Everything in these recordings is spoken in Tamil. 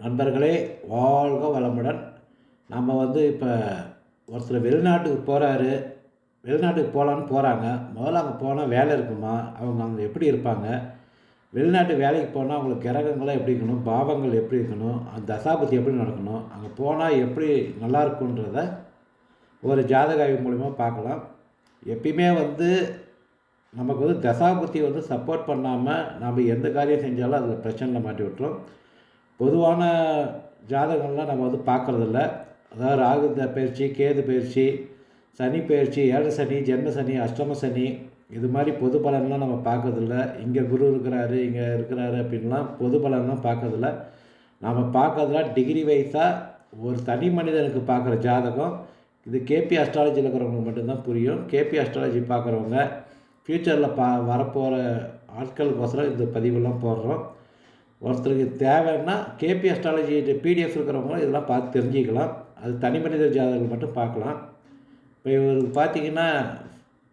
நண்பர்களே, வாழ்க வளமுடன். நம்ம இப்போ ஒருத்தர் வெளிநாட்டுக்கு போகிறாரு, வெளிநாட்டுக்கு போகலான்னு போகிறாங்க. முதல்ல அங்கே போனால் வேலை இருக்குமா? அவங்க அங்கே எப்படி இருப்பாங்க? வெளிநாட்டு வேலைக்கு போனால் அவங்களுக்கு கிரகங்கள்லாம் எப்படி இருக்கணும்? பாவங்கள் எப்படி இருக்கணும்? அந்த தசாபுத்தி எப்படி நடக்கணும்? அங்கே போனால் எப்படி நல்லா இருக்குன்றத ஒரு ஜாதக ஆய்வு மூலிமா பார்க்கலாம். எப்பயுமே நமக்கு தசாபுத்தி சப்போர்ட் பண்ணாமல் நம்ம எந்த காரியம் செஞ்சாலும் அதில் பிரச்சனையில் மாட்டி விட்டுரும். பொதுவான ஜாதகங்கள்லாம் நம்ம பார்க்குறதில்ல. அதாவது ராகு பயிற்சி, கேது பயிற்சி, சனி பயிற்சி, ஏழரை சனி, ஜென்ம சனி, அஷ்டம சனி, இது மாதிரி பொது பலன்லாம் நம்ம பார்க்கறதில்ல. இங்கே குரு இருக்கிறாரு, இங்கே இருக்கிறாரு அப்படின்லாம் பொது பலன்லாம் பார்க்கறதில்ல. நம்ம பார்க்கறதுலாம் டிகிரி வைஸாக ஒரு தனி மனிதனுக்கு பார்க்குற ஜாதகம். இது கேபி அஸ்ட்ராலஜியில் இருக்கிறவங்களுக்கு மட்டும்தான் புரியும். கேபி அஸ்ட்ராலஜி பார்க்குறவங்க ஃப்யூச்சரில் வரப்போகிற ஆட்களுக்கோசரம் இந்த பதிவெல்லாம் போடுறோம். ஒருத்தருக்கு தேவைன்னா கேபி அஸ்ட்ராலஜி பிடிஎஃப் இருக்கிறவங்களும் இதெல்லாம் பார்த்து தெரிஞ்சிக்கலாம். அது தனி மனித ஜாதகங்கள் மட்டும் பார்க்கலாம். இப்போ இவருக்கு பார்த்திங்கன்னா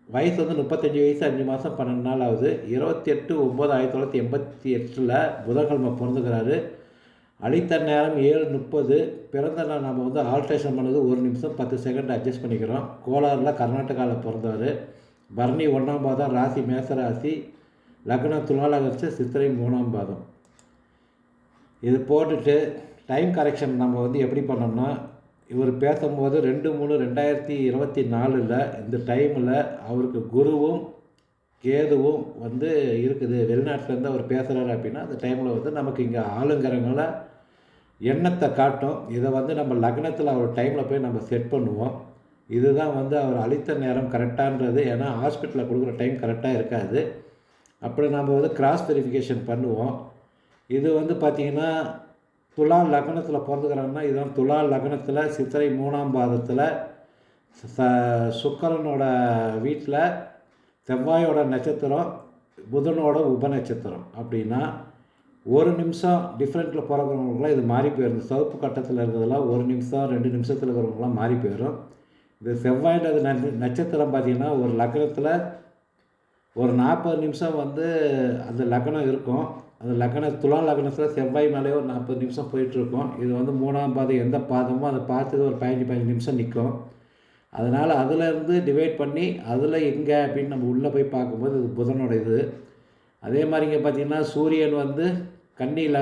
வயசு 35 வயசு 5 மாதம் 12 நாள் ஆகுது. 28/9/1988 புதன்கிழமை பிறந்துக்கிறாரு. அளித்த நேரம் 7:30. பிறந்த நாள் நம்ம ஆல்ட்ரேஷன் பண்ணது 1 நிமிஷம் 10 செகண்ட் அட்ஜஸ்ட் பண்ணிக்கிறோம். கோலாரில் கர்நாடகாவில் பிறந்தவர். பரணி 1ஆம் பாதம், ராசி மேசராசி, லக்னம் துலாலகரிச்சு, சித்திரை 3ஆம் பாதம். இது போட்டுட்டு டைம் கரெக்ஷன் நம்ம எப்படி பண்ணோம்னா, இவர் பேசும்போது 2/3/2024 இந்த டைமில் அவருக்கு குருவும் கேதுவும் இருக்குது. வெளிநாட்டிலேருந்து அவர் பேசுகிறாரு அப்படின்னா அந்த டைமில் நமக்கு இங்கே ஆளுங்கிரங்களை எண்ணத்தை காட்டும். இதை நம்ம லக்னத்தில் அவர் டைமில் போய் நம்ம செட் பண்ணுவோம். இதுதான் அவர் அளித்த நேரம் கரெக்டான்றது. ஏன்னா ஹாஸ்பிட்டலில் கொடுக்குற டைம் கரெக்டாக இருக்காது. அப்படி நம்ம கிராஸ் வெரிஃபிகேஷன் பண்ணுவோம். இது பார்த்திங்கன்னா துலா லக்னத்தில் பிறந்துக்கிறாங்கன்னா, இதுதான் துலா லக்னத்தில் சித்திரை 3ஆம் பாதத்தில் சுக்கிரனோட வீட்டில் செவ்வாயோட நட்சத்திரம், புதனோட உபநட்சத்திரம். அப்படின்னா 1 நிமிஷம் டிஃப்ரெண்ட்டில் பிறக்கிறவங்களுக்குலாம் இது மாறி போயிடும். சிவப்பு கட்டத்தில் இருக்கிறதெல்லாம் 1 நிமிஷம் 2 நிமிஷத்தில் இருக்கிறவங்களாம் மாறி போயிடும். இது செவ்வாயின்றது நட்சத்திரம் பார்த்திங்கன்னா ஒரு லக்னத்தில் ஒரு 40 நிமிஷம் அந்த லக்னம் இருக்கும். அந்த துலா லக்னத்தில் செவ்வாய் மேலே ஒரு 40 நிமிஷம் போயிட்டுருக்கும். இது 3ஆம் பாதம் எந்த பாதமோ அதை பார்த்து ஒரு 15 நிமிஷம் நிற்கும். அதனால் அதிலேருந்து டிவைட் பண்ணி அதில் எங்கே அப்படின்னு நம்ம உள்ளே போய் பார்க்கும்போது இது புதனோட இது. அதே மாதிரி இங்கே பார்த்திங்கன்னா சூரியன் கன்னியில்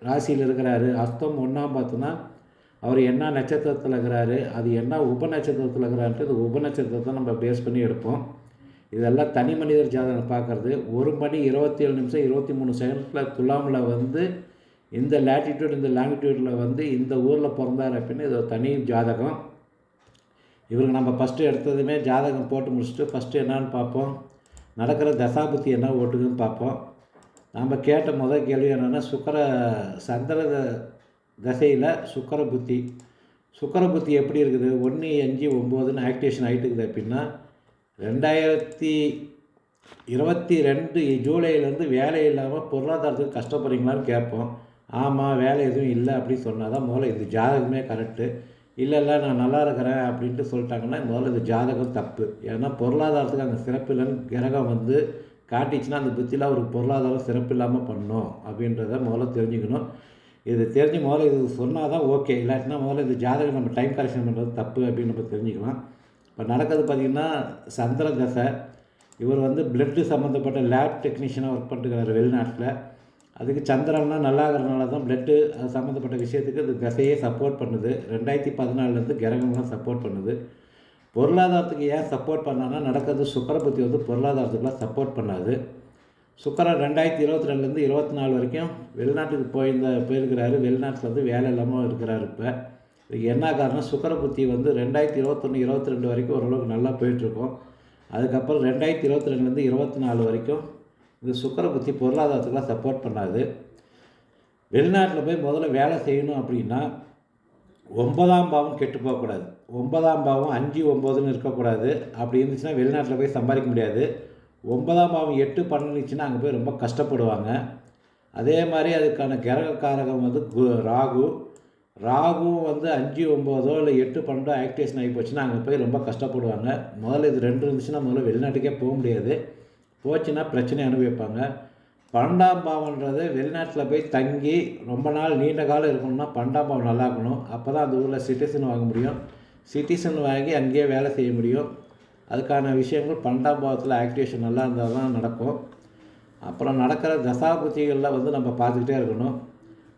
ராசியில் இருக்கிறாரு. அஸ்தம் 1ஆம் பாதம்னா அவர் என்ன நட்சத்திரத்தில் இருக்கிறாரு, அது என்ன உபநட்சத்திரத்தில் இருக்கிறாருன்ட்டு இந்த உபநட்சத்திரத்தை நம்ம பேஸ் பண்ணி எடுப்போம். இதெல்லாம் தனி மனிதர் ஜாதகம் பார்க்குறது. 1 மணி 27 நிமிஷம் 23 செகண்ட்ஸில் துலாமில் இந்த லேட்டிடியூட் இந்த லாங்கிடியூடில் இந்த ஊரில் பிறந்தார் அப்படின்னு இது ஒரு தனி ஜாதகம். இவருக்கு நம்ம ஃபஸ்ட்டு எடுத்ததுமே ஜாதகம் போட்டு முடிச்சுட்டு ஃபஸ்ட்டு என்னான்னு பார்ப்போம், நடக்கிற தசாபுத்தி என்ன ஓட்டுக்குன்னு பார்ப்போம். நம்ம கேட்ட முதல் கேள்வி என்னென்னா, சந்திர தசையில் சுக்கர புத்தி எப்படி இருக்குது? 1/5/9 ஆக்டிவேஷன் ஆகிட்டு இருக்குது. அப்படின்னா 2022 ஜூலையிலேருந்து வேலை இல்லாமல் பொருளாதாரத்துக்கு கஷ்டப்படுறீங்களான்னு கேட்போம். ஆமாம், வேலை எதுவும் இல்லை அப்படின்னு சொன்னால் தான் முதல்ல இது ஜாதகமே கரெக்டு. இல்லை நான் நல்லா இருக்கிறேன் அப்படின்ட்டு சொல்லிட்டாங்கன்னா முதல்ல இந்த ஜாதகம் தப்பு. ஏன்னா பொருளாதாரத்துக்கு அங்கே சிறப்பு இல்லைன்னு கிரகம் காட்டிச்சுன்னா அந்த புத்தியில் ஒரு பொருளாதாரம் சிறப்பு இல்லாமல் பண்ணணும் அப்படின்றத முதல்ல தெரிஞ்சுக்கணும். இது தெரிஞ்சு முதல்ல இது சொன்னால் தான் ஓகே. இல்லாட்டினா முதல்ல இந்த ஜாதகம் நம்ம டைம் கரெக்ஷன் பண்ணுறது தப்பு அப்படின்னு நம்ம தெரிஞ்சுக்கலாம். இப்போ நடக்கிறது பார்த்திங்கன்னா சந்திர தசை. இவர் பிளட்டு சம்மந்தப்பட்ட லேப் டெக்னீஷியனாக ஒர்க் பண்ணிட்டுருக்காரு வெளிநாட்டில். அதுக்கு சந்திரன்னா நல்லா இருக்கிறனால தான் பிளட்டு அது சம்மந்தப்பட்ட விஷயத்துக்கு இந்த தசையே சப்போர்ட் பண்ணுது. 2014 கிரகங்கள்லாம் சப்போர்ட் பண்ணுது. பொருளாதாரத்துக்கு ஏன் சப்போர்ட் பண்ணான்னா, நடக்கிறது சுக்கிர புத்தி பொருளாதாரத்துக்குலாம் சப்போர்ட் பண்ணாது. சுக்கிரன் 2022 24 வரைக்கும் வெளிநாட்டுக்கு போயிருக்கிறாரு. வெளிநாட்டில் வேலை இல்லாமல் இருக்கிறாரு. இப்போ இதுக்கு என்ன காரணம்? சுக்கிர புத்தி 2021 22 வரைக்கும் ஓரளவுக்கு நல்லா போயிட்டுருக்கோம். அதுக்கப்புறம் 2022 24 வரைக்கும் இந்த சுக்கிர புத்தி பொருளாதாரத்துக்கெலாம் சப்போர்ட் பண்ணாது. வெளிநாட்டில் போய் முதல்ல வேலை செய்யணும் அப்படின்னா 9ஆம் பாவம் கெட்டு போகக்கூடாது. 9ஆம் பாவம் 5 9ன்னு இருக்கக்கூடாது. அப்படி இருந்துச்சுன்னா வெளிநாட்டில் போய் சம்பாதிக்க முடியாது. 9ஆம் பாவம் 8 12ச்சுன்னா அங்கே போய் ரொம்ப கஷ்டப்படுவாங்க. அதே மாதிரி அதுக்கான கிரகக்காரகம் ராகு. ராகும் 5 9 இல்லை 8 12 ஆக்டிவேஷன் ஆகி போச்சுன்னா அங்கே போய் ரொம்ப கஷ்டப்படுவாங்க. முதல்ல இது 2 இருந்துச்சுன்னா முதல்ல வெளிநாட்டுக்கே போக முடியாது. போச்சுன்னா பிரச்சனை அனுபவிப்பாங்க. 12ஆம் பாவம்ன்றது வெளிநாட்டில் போய் தங்கி ரொம்ப நாள் நீண்ட காலம் இருக்கணும்னா 12ஆம் பாவம் நல்லா இருக்கணும். அப்போ தான் அந்த ஊரில் சிட்டிசன் வாங்க முடியும். சிட்டிசன் வாங்கி அங்கேயே வேலை செய்ய முடியும். அதுக்கான விஷயங்கள் 12ஆம் பாவத்தில் ஆக்டிவேஷன் நல்லா இருந்தால் தான் நடக்கும். அப்புறம் நடக்கிற தசாபுத்திகளில் வந்து நம்ம பார்த்துக்கிட்டே இருக்கணும்.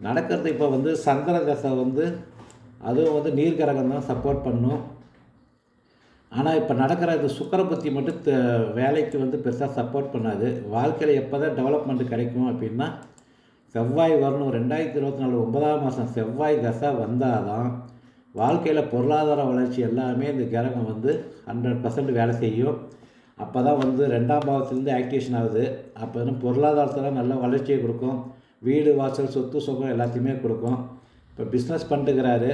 நடக்கிறது இப்போ வந்து சந்திர தசை வந்து அதுவும் வந்து நீர்க்கிரகம் தான் சப்போர்ட் பண்ணும். ஆனால் இப்போ நடக்கிற இது சுக்கிர புத்தி மட்டும் வேலைக்கு வந்து பெருசாக சப்போர்ட் பண்ணாது. வாழ்க்கையில் எப்போ தான் டெவலப்மெண்ட் கிடைக்கும் அப்படின்னா செவ்வாய் வரணும். 2024 9ஆம் மாதம் செவ்வாய் தசை வந்தால் தான் வாழ்க்கையில் பொருளாதார வளர்ச்சி எல்லாமே இந்த கிரகம் வந்து 100% வேலை செய்யும். அப்போ தான் வந்து 2ஆம் பாவத்திலேருந்து ஆக்டிவேஷன் ஆகுது. அப்போ வந்து பொருளாதாரத்தில் நல்ல வளர்ச்சியை கொடுக்கும். வீடு வாசல் சொத்து சுகம் எல்லாத்தையுமே கொடுக்கும். இப்போ பிஸ்னஸ் பண்ணிட்டுக்கிறாரு,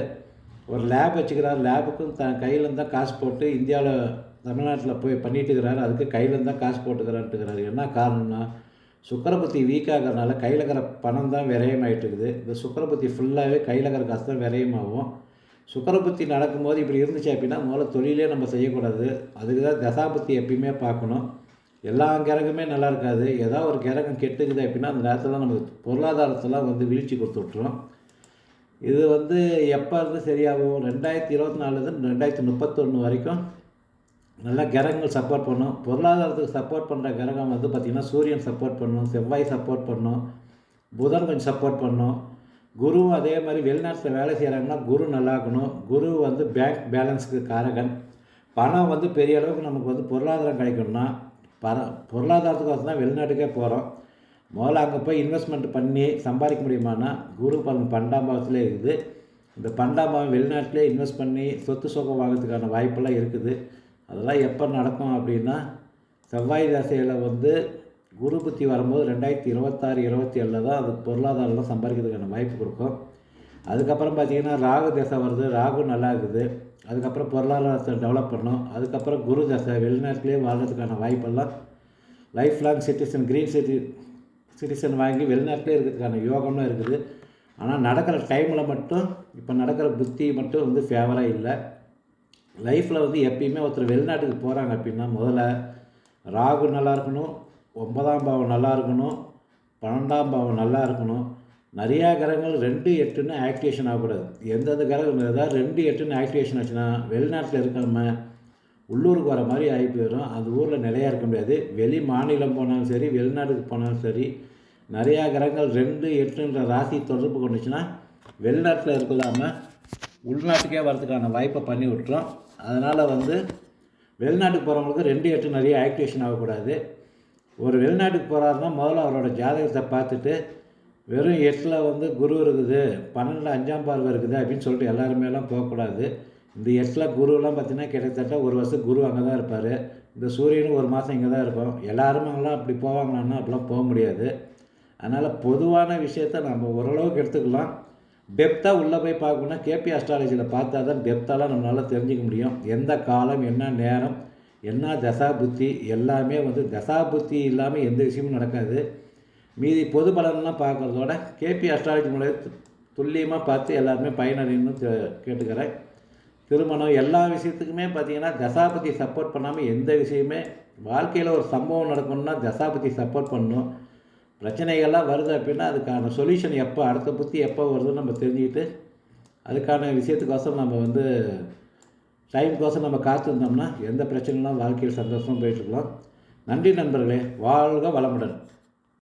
ஒரு லேப் வச்சுக்கிறார். லேபுக்கும் கையிலேருந்து தான் காசு போட்டு இந்தியாவில் தமிழ்நாட்டில் போய் பண்ணிட்டுக்கிறாரு. அதுக்கு கையிலேருந்து தான் காசு போட்டுக்கிறான்ட்டுக்கிறாரு. என்ன காரணம்னா சுக்கிரபுத்தி வீக்காகிறதுனால கையில் இருக்கிற பணம் தான் விரயமாயிட்டு இருக்குது. இந்த சுக்கிரபுத்தி ஃபுல்லாகவே கையில் இருக்கிற காசு தான் விரயமாகும். சுக்கிரபுத்தி நடக்கும்போது இப்படி இருந்துச்சு அப்படின்னா முதல்ல தொழிலே நம்ம செய்யக்கூடாது. அதுக்கு தான் தசாபுத்தி எப்பயுமே பார்க்கணும். எல்லா கிரகமே நல்லா இருக்காது. ஏதாவது ஒரு கிரகம் கெட்டுக்குது அப்படின்னா அந்த நேரத்தில் நமக்கு பொருளாதாரத்தெல்லாம் வந்து வீழ்ச்சி கொடுத்து விட்ரும். இது வந்து எப்போ இருந்து சரியாகும்? 2024 2031 வரைக்கும் நல்லா கிரகங்கள் சப்போர்ட் பண்ணும். பொருளாதாரத்துக்கு சப்போர்ட் பண்ணுற கிரகம் வந்து பார்த்திங்கன்னா சூரியன் சப்போர்ட் பண்ணும், செவ்வாய் சப்போர்ட் பண்ணும், புதன் கொஞ்சம் சப்போர்ட் பண்ணும். குரு அதே மாதிரி வெளிநாட்டில் வேலை செய்கிறாங்கன்னா குரு நல்லா இருக்கணும். குரு வந்து பேங்க் பேலன்ஸுக்கு காரகன். பணம் வந்து பெரிய அளவுக்கு நமக்கு வந்து பொருளாதாரம் கிடைக்கணும்னா பொருளாதாரத்துக்கு தான் வெளிநாட்டுக்கே போகிறோம். முதல்ல அங்கே போய் இன்வெஸ்ட்மெண்ட் பண்ணி சம்பாதிக்க முடியுமானா குரு 12ஆம் பாவத்திலே இருக்குது. இந்த 12ஆம் பாவம் வெளிநாட்டிலே இன்வெஸ்ட் பண்ணி சொத்து சுகம் வாங்கிறதுக்கான வாய்ப்பெல்லாம் இருக்குது. அதெல்லாம் எப்போ நடக்கும் அப்படின்னா செவ்வாய் தசையில் வந்து குரு புத்தி வரும்போது 2026 27 தான் அது பொருளாதாரம்லாம் சம்பாதிக்கிறதுக்கான வாய்ப்பு கொடுக்கும். அதுக்கப்புறம் பார்த்திங்கன்னா ராகு தசை வருது. ராகு நல்லா இருக்குது. அதுக்கப்புறம் பொருளாதாரத்தை டெவலப் பண்ணும். அதுக்கப்புறம் குரு தசை வெளிநாட்டிலே வாழ்கிறதுக்கான வாய்ப்பெல்லாம் life long citizen green citizen வாங்கி வெளிநாட்டிலே இருக்கிறதுக்கான யோகம்லாம் இருக்குது. ஆனால் நடக்கிற டைமில் மட்டும் இப்போ நடக்கிற புத்தி மட்டும் வந்து ஃபேவராக இல்லை. லைஃப்பில் வந்து எப்பயுமே ஒருத்தர் வெளிநாட்டுக்கு போகிறாங்க அப்படின்னா முதல்ல ராகு நல்லா இருக்கணும், 9ஆம் பாவம் நல்லா இருக்கணும், 12ஆம் பாவம் நல்லா இருக்கணும். நிறையா கிரகங்கள் 2 8ன்னு ஆக்டிவேஷன் ஆகக்கூடாது. எந்தெந்த கிரகம் ஏதாவது 2 8ன்னு ஆக்டிவேஷன் ஆச்சுன்னா வெளிநாட்டில் இருக்காம உள்ளூருக்கு வர மாதிரி ஆகி போயிடும். அந்த ஊரில் நிலையாக இருக்க முடியாது. வெளி மாநிலம் போனாலும் சரி, வெளிநாட்டுக்கு போனாலும் சரி, நிறையா கிரகங்கள் 2 8ன்ற ராசி தொடர்பு கொண்டுச்சுன்னா வெளிநாட்டில் இருக்கலாமல் உள்நாட்டுக்கே வரதுக்கான வாய்ப்பை பண்ணி விட்டுரும். அதனால் வந்து வெளிநாட்டுக்கு போகிறவங்களுக்கு 2 8 நிறைய ஆக்டிவேஷன் ஆகக்கூடாது. ஒரு வெளிநாட்டுக்கு போகிறாருன்னா முதல்ல அவரோட ஜாதகத்தை பார்த்துட்டு வெறும் 8ல் வந்து குரு இருக்குது, 12ல் 5ஆம் பார்வை இருக்குது அப்படின்னு சொல்லிட்டு எல்லாருமேலாம் போகக்கூடாது. இந்த 8ல் குருவெலாம் பார்த்திங்கன்னா கிட்டத்தட்ட ஒரு வருஷம் குரு அங்கே தான் இருப்பார். இந்த சூரியனும் ஒரு மாதம் இங்கே தான் இருக்கும். எல்லாரும் அங்கெல்லாம் அப்படி போவாங்களான்னா அப்படிலாம் போக முடியாது. அதனால் பொதுவான விஷயத்த நம்ம ஓரளவுக்கு எடுத்துக்கலாம். டெப்த்தாக உள்ளே போய் பார்க்கணுன்னா கேபி அஸ்ட்ராலஜியில் பார்த்தா தான் டெப்த்தாலாம் நம்மளால் தெரிஞ்சிக்க முடியும். எந்த காலம், என்ன நேரம், என்ன தசா புத்தி எல்லாமே வந்து தசா புத்தி இல்லாமல் எந்த விஷயமும் நடக்காது. மீதி பொது பலன்லாம் பார்க்குறதோட கேபி அஸ்ட்ராலஜி மூலம் துல்லியமாக பார்த்து எல்லாருமே பயனடையணும்னு கேட்டுக்கிறேன். திருமணம் எல்லா விஷயத்துக்குமே பார்த்திங்கன்னா தசாபதி சப்போர்ட் பண்ணாமல் எந்த விஷயமே வாழ்க்கையில் ஒரு சம்பவம் நடக்கணும்னா தசாபதி சப்போர்ட் பண்ணணும். பிரச்சனைகள்லாம் வருது அப்படின்னா அதுக்கான சொல்யூஷன் எப்போ அடுத்த புத்தி எப்போ வருதுன்னு நம்ம தெரிஞ்சுக்கிட்டு அதுக்கான விஷயத்துக்கோசரம் நம்ம வந்து டைமுக்கோசரம் நம்ம காத்திருந்தோம்னா எந்த பிரச்சனைலாம் வாழ்க்கையில் சந்தோஷமாக போயிட்டுருக்கலாம். நன்றி நண்பர்களே. வாழ்க வளமுடன்.